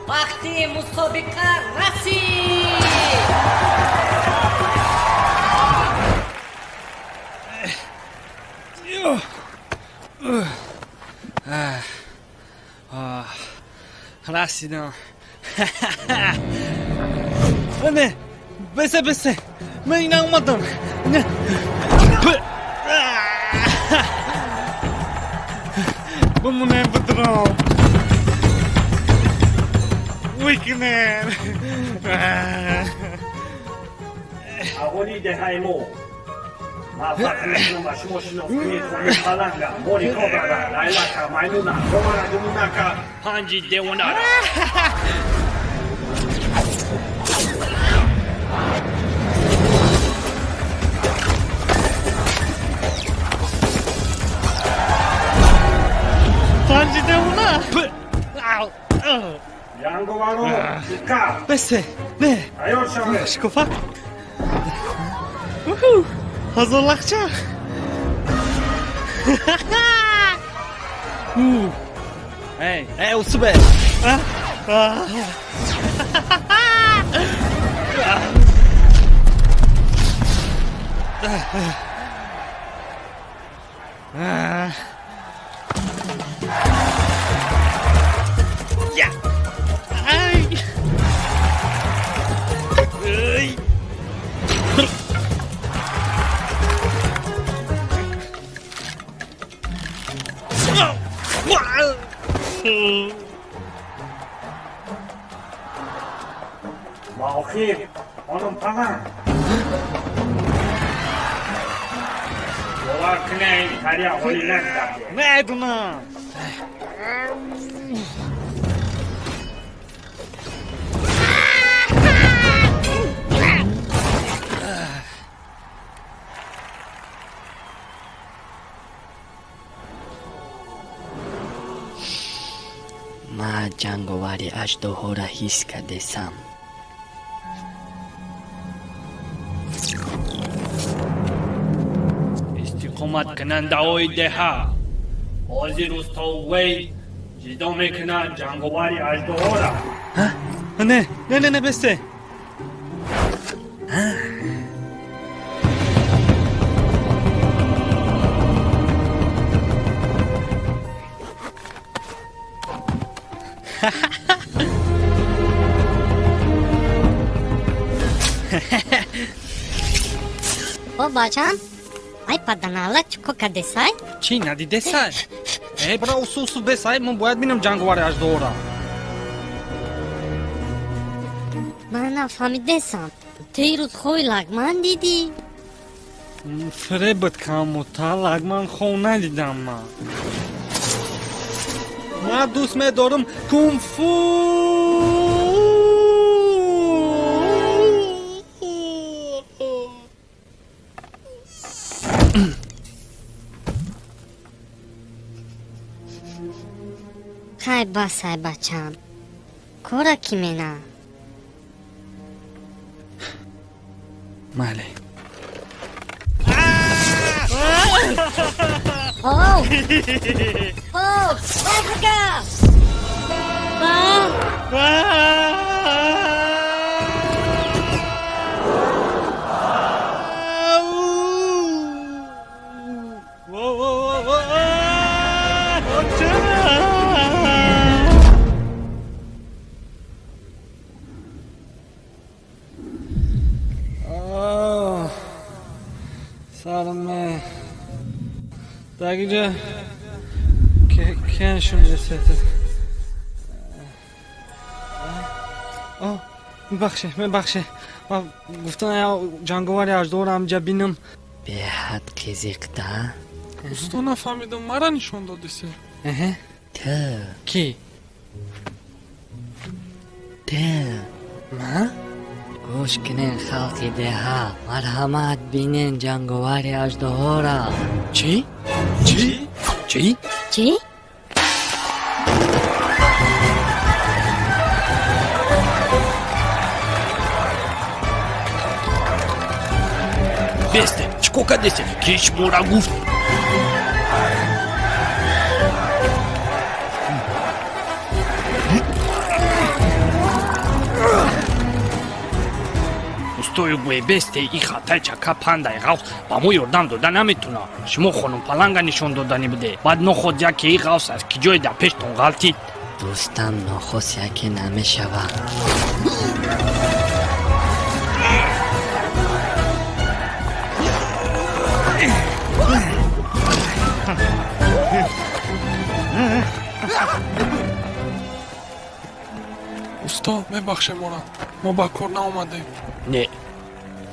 وقتی مسابقه رسید. رسیدم. نه بسه من این اومدم. نه بمونه بدرام ویکنر 아버지 대하이모 마파크리스노 마시모시노 프리토니 팔랑가 모리코바가 라일라카 마이누나 고마라 누나카 한지 대원하라 한지 대원아 양고바로 이카 بسه نه 아요샤메 شکوفا اوهو hazırlıkça hey usu be ya ay ay 마오키 오는 방아 너와 그냥 다리야 올린다 네 누나 من جنگاوری اژدها را حس کردم. استقامت کننده های ده بازی روستا وی جدا میکنن جنگاوری اژدها را نه بسته Babacığım, ay padanala çikoka desay. چی ندی دسای ای برا اصوصو بسای من باید بینم جنگوار اژدها را من نفهمیدم. دیروز خوی لگمان دیدی؟ فریبت کامو تا لگمان خو ندیدم من دوست می‌دارم کونفو خای باسای بچم. کورا کیمینا؟ ماله Oh! Oh! Africa! سلام دقیقه کنشون رسید میبخشه من گفتم جنگاوری اژدها را همجا بینم به حد قزیقده استا نفهمیدم مرا نشون داده سه تو کی؟ تو من؟ گوش کنین خلقی ده مرحمت بینین جنگاوری اژدها را چی؟ چی؟ بسته چیکوکا دسته کیش مورا گفت استوی گوی بسته ای خطای چکا پندای غوث با مو یردم دادن نمیتونه. شما خانم پلنگا نشون دادنی بوده. بعد نخود یکی ای غوث است که جای در پیشتون غلطید. دوستم نخست یکی نمیشود. اوستا ببخش ما را، ما با کار ناومدیم. نه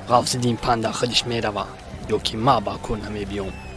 غوث دین پنده خودش میروه یا که ما با کور نمیبیام.